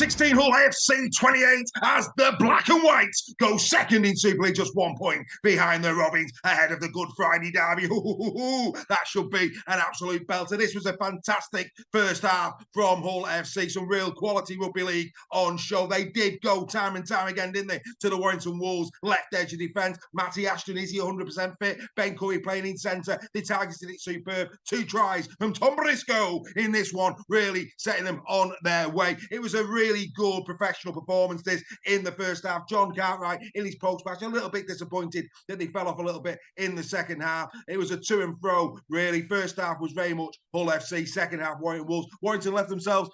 16, Hull AFC 28 as the Black and Whites go second in Super League, just 1 point behind the Robins ahead of the Good Friday derby. That should be an absolute belter. This was a fantastic first half from Hull AFC. Some real quality rugby league on show. They did go time and time again, didn't they, to the Warrington Wolves left edge of defence. Matty Ashton, is he 100% fit? Ben Curry playing in centre. They targeted it superb. 2 tries from Tom Briscoe in this one, really setting them on their way. It was a really good professional performance, this, in the first half. John Cartwright in his post match, a little bit disappointed that they fell off a little bit in the second half. It was a to and fro, really. First half was very much Hull FC, second half Warrington Wolves. Warrington left themselves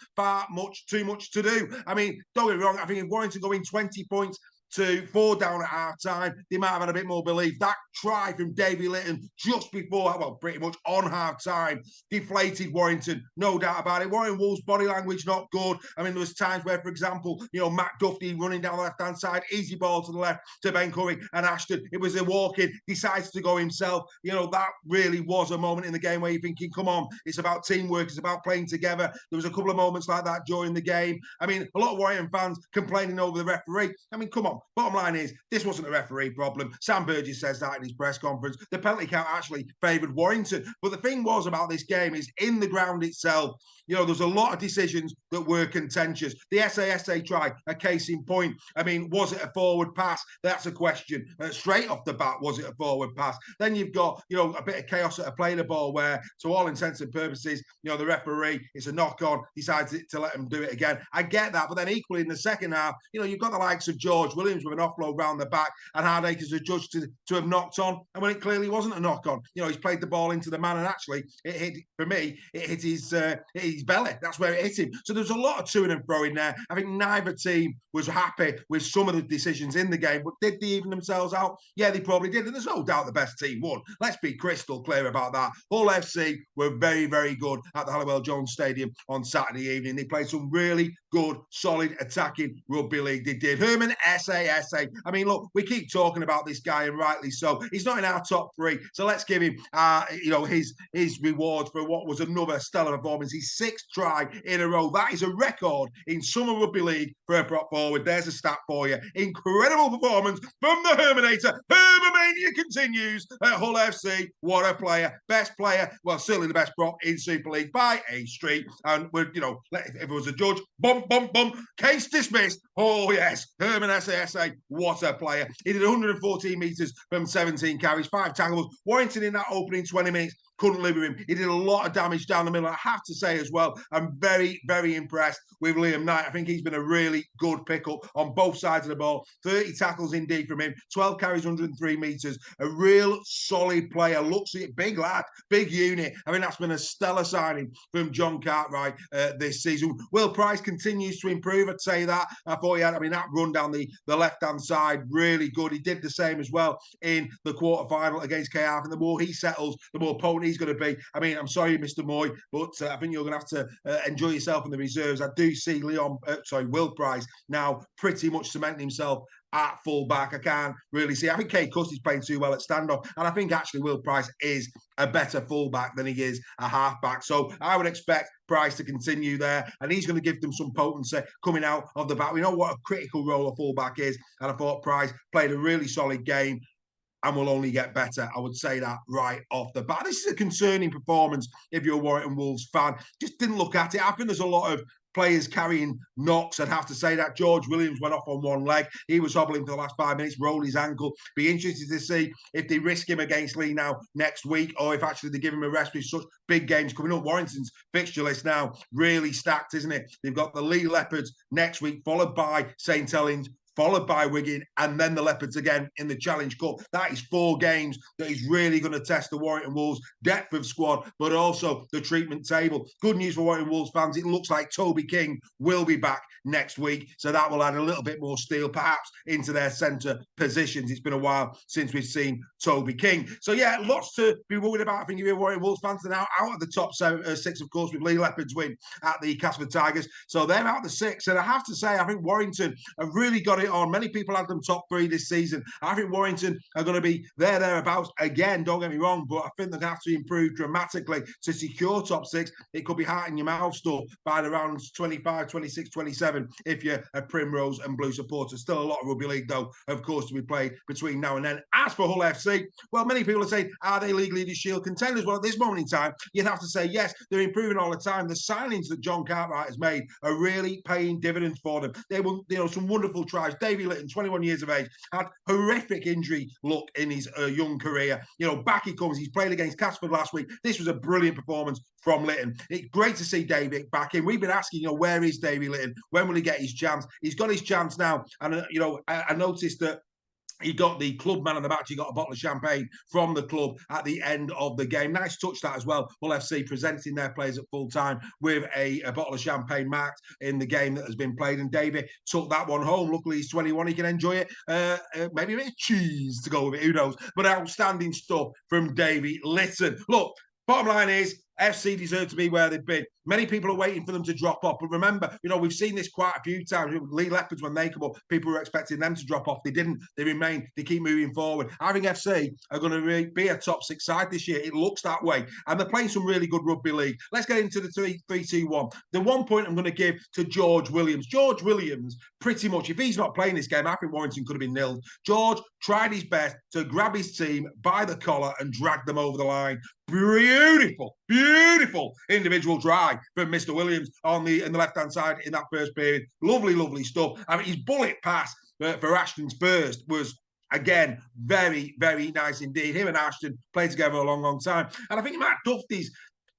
too much to do. I mean, don't get me wrong, I think if Warrington go in 20 points to 4 down at half time, they might have had a bit more belief. That try from Davy Litton just before, well, pretty much on half time, deflated Warrington, no doubt about it. Warrington Wolves' body language not good. I mean, there was times where, for example, Matt Duffy running down the left-hand side, easy ball to the left to Ben Curry and Ashton. It was a walk-in, decides to go himself. That really was a moment in the game where you're thinking, come on, it's about teamwork, it's about playing together. There was a couple of moments like that during the game. I mean, a lot of Warrington fans complaining over the referee. I mean, come on. Bottom line is, this wasn't a referee problem. Sam Burgess says that in his press conference. The penalty count actually favoured Warrington. But the thing was about this game is, in the ground itself, there's a lot of decisions that were contentious. The SASA try, a case in point. I mean, was it a forward pass? That's a question. Straight off the bat, was it a forward pass? Then you've got, a bit of chaos at a play the ball where, to all intents and purposes, the referee, it's a knock-on, decides to let him do it again. I get that, but then equally in the second half, you've got the likes of George Williams with an offload round the back, and Hardacre's a judge to have knocked on, and when it clearly wasn't a knock-on. He's played the ball into the man, and actually, it hit his belly. That's where it hit him. So there's a lot of to and fro in there. I think neither team was happy with some of the decisions in the game, but did they even themselves out? Yeah, they probably did, and there's no doubt the best team won. Let's be crystal clear about that. Hull FC were very, very good at the Halliwell Jones Stadium on Saturday evening. They played some really good, solid, attacking rugby league. They did. Herman SASA. I mean, look, we keep talking about this guy, and rightly so. He's not in our top 3, so let's give him, his reward for what was another stellar performance. His 6th try in a row. That is a record in summer rugby league for a prop forward. There's a stat for you. Incredible performance from the Herminator. Hermomania continues at Hull FC. What a player. Best player. Well, certainly the best prop in Super League by a street. And, if it was a judge, bum, case dismissed. Oh, yes. Herman SASA. What a player. He did 114 metres from 17 carries, 5 tackles. Warrington in that opening 20 minutes couldn't live with him. He did a lot of damage down the middle. I have to say as well, I'm very, very impressed with Liam Knight. I think he's been a really good pickup on both sides of the ball. 30 tackles indeed from him, 12 carries, 103 metres. A real solid player. Looks it, big lad, big unit. I mean, that's been a stellar signing from John Cartwright this season. Will Price continues to improve, I'd say that. I thought he had, that run down the left-hand side, really good. He did the same as well in the quarter-final against KR. And the more he settles, the more potent he's going to be. I mean, I'm sorry, Mr. Moy, but I think you're going to have to enjoy yourself in the reserves. I do see Will Price now pretty much cementing himself at full-back. I can't really see. I think Kate Custey's playing too well at stand-off, and I think actually Will Price is a better full-back than he is a half-back. So I would expect Price to continue there, and he's going to give them some potency coming out of the back. We know what a critical role a full-back is, and I thought Price played a really solid game and will only get better. I would say that right off the bat. This is a concerning performance if you're a Warrington Wolves fan. Just didn't look at it. I think there's a lot of players carrying knocks. I'd have to say that. George Williams went off on one leg. He was hobbling for the last 5 minutes, rolled his ankle. Be interested to see if they risk him against Lee now next week, or if actually they give him a rest with such big games coming up. Warrington's fixture list now really stacked, isn't it? They've got the Lee Leopards next week, followed by St Helens, followed by Wigan, and then the Leopards again in the Challenge Cup. That is 4 games that is really going to test the Warrington Wolves' depth of squad, but also the treatment table. Good news for Warrington Wolves fans. It looks like Toby King will be back next week, so that will add a little bit more steel, perhaps, into their centre positions. It's been a while since we've seen Toby King. So, yeah, lots to be worried about. I think you're Warrington Wolves fans. They're now out of the top 6, of course, with Lee Leopards win at the Castleford Tigers. So they're out of the 6, and I have to say, I think Warrington have really got it straight on. Many people had them top 3 this season. I think Warrington are going to be thereabouts again. Don't get me wrong, but I think they're going to have to improve dramatically to secure top 6. It could be heart in your mouth stuff by the rounds 25, 26, 27 if you're a Primrose and Blue supporter. Still a lot of rugby league, though, of course, to be played between now and then. As for Hull FC, well, many people are saying, are they League Leaders Shield contenders? Well, at this moment in time, you'd have to say yes. They're improving all the time. The signings that John Cartwright has made are really paying dividends for them. They were, some wonderful tries. Davy Litton, 21 years of age, had horrific injury luck in his young career. Back he comes. He's played against Casford last week. This was a brilliant performance from Litton. It's great to see Davy back in. We've been asking, where is Davy Litton? When will he get his chance? He's got his chance now. And, I noticed that he got the club man of the match. He got a bottle of champagne from the club at the end of the game. Nice touch that as well. Hull FC presenting their players at full time with a bottle of champagne marked in the game that has been played. And Davy took that one home. Luckily, he's 21. He can enjoy it. Maybe a bit of cheese to go with it. Who knows? But outstanding stuff from Davy Litton. Look, bottom line is, FC deserve to be where they've been. Many people are waiting for them to drop off. But remember, we've seen this quite a few times. Lee Leopards, when they come up, people were expecting them to drop off. They didn't. They remain. They keep moving forward. I think FC are going to really be a top 6 side this year. It looks that way. And they're playing some really good rugby league. Let's get into the 3-2-1. The 1 point I'm going to give to George Williams. George Williams, pretty much, if he's not playing this game, I think Warrington could have been nilled. George tried his best to grab his team by the collar and drag them over the line. Beautiful individual try from Mr. Williams in the left-hand side in that first period. Lovely stuff. I mean, his bullet pass for Ashton's first was, again, very, very nice indeed. Him and Ashton played together a long time. And I think Matt Duffy's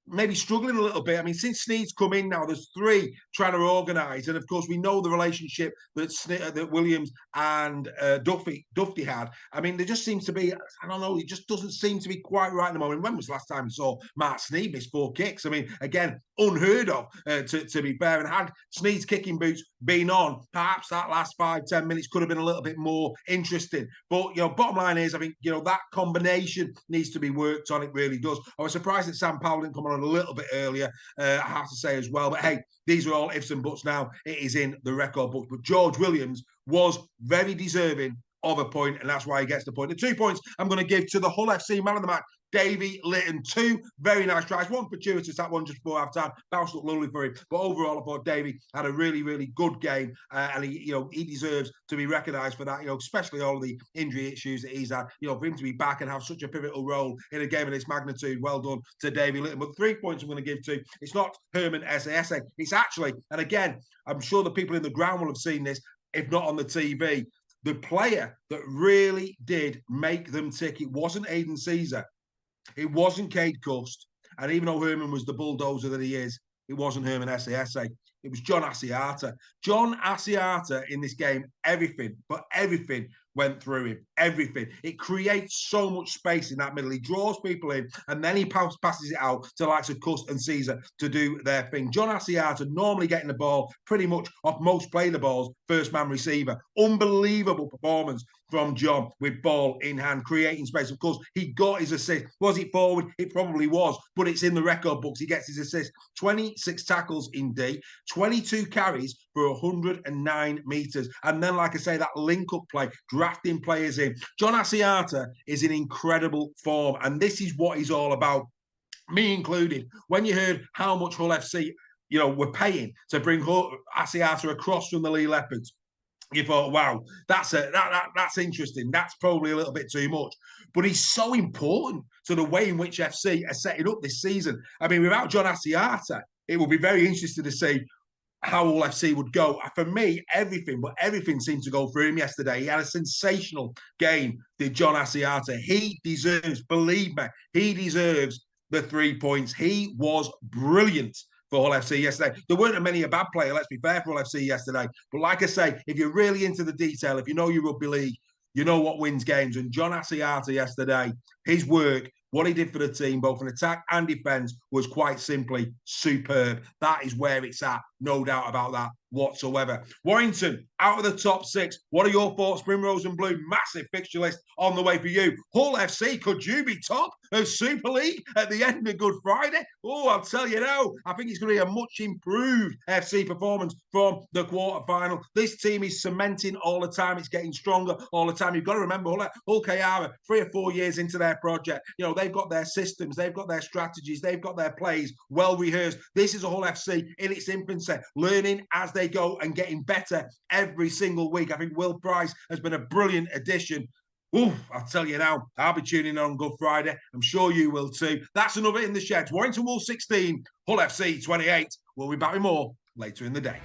maybe struggling a little bit. I mean, since Sneed's come in now, there's 3 trying to organise. And, of course, we know the relationship that Williams and Duffy had. I mean, there just seems to be, I don't know, it just doesn't seem to be quite right at the moment. When was the last time we saw Mark Sneed miss 4 kicks? I mean, again, unheard of, to be fair. And had Sneed's kicking boots been on, perhaps that last 5-10 minutes could have been a little bit more interesting. But, bottom line is, I think, that combination needs to be worked on. It really does. I was surprised that Sam Powell didn't come on a little bit earlier, I have to say as well. But hey, these are all ifs and buts now. It is in the record book. But George Williams was very deserving of a point, and that's why he gets the point. The 2 points I'm going to give to the Hull FC man of the match, Davy Litton. 2 very nice tries. One fortuitous, that one just before half-time. Bounce looked lovely for him. But overall, I thought Davy had a really, really good game. And he deserves to be recognised for that, especially all of the injury issues that he's had. For him to be back and have such a pivotal role in a game of this magnitude, well done to Davy Litton. But 3 points I'm going to give to, it's not Herman Esse. It's actually, and again, I'm sure the people in the ground will have seen this, if not on the TV, the player that really did make them tick. It wasn't Aidan Caesar. It wasn't Cade Cust. And even though Herman was the bulldozer that he is, it wasn't Herman Esse. It was John Asiata. John Asiata in this game, everything went through him. Everything. It creates so much space in that middle. He draws people in, and then he passes it out to the likes of Cust and Caesar to do their thing. John Asiata normally getting the ball pretty much off most play the balls, first man receiver. Unbelievable performance from John with ball in hand, creating space. Of course, he got his assist. Was it forward? It probably was, but it's in the record books. He gets his assist. 26 tackles in D, 22 carries for 109 metres. And then, like I say, that link-up play, drafting players in. John Asiata is in incredible form, and this is what he's all about, me included. When you heard how much Hull FC, were paying to bring Asiata across from the Lee Leopards, you thought, wow, that's interesting. That's probably a little bit too much. But he's so important to the way in which FC are setting up this season. I mean, without John Asiata, it will be very interesting to see how Hull FC would go. For me, everything seemed to go through him yesterday. He had a sensational game, did John Asiata. He deserves, believe me, he deserves the 3 points. He was brilliant for Hull FC yesterday. There weren't many a bad player, let's be fair, for Hull FC yesterday. But like I say, if you're really into the detail, if you know your rugby league, you know what wins games. And John Asiata yesterday, his work, what he did for the team, both in attack and defence, was quite simply superb. That is where it's at. No doubt about that whatsoever. Warrington, out of the top 6. What are your thoughts? Primrose and Blue, massive fixture list on the way for you. Hull FC, could you be top? of Super League at the end of Good Friday. Oh, I'll tell you now, I think it's going to be a much improved FC performance from the quarter-final. This team is cementing all the time. It's getting stronger all the time. You've got to remember, Hull KR 3 or 4 years into their project. You know, they've got their systems, they've got their strategies, they've got their plays well rehearsed. This is a Hull FC in its infancy, learning as they go and getting better every single week. I think Will Price has been a brilliant addition. Ooh, I'll tell you now, I'll be tuning in on Good Friday. I'm sure you will too. That's another In the Sheds. Warrington Wolves 16, Hull FC 28. We'll be back with more later in the day.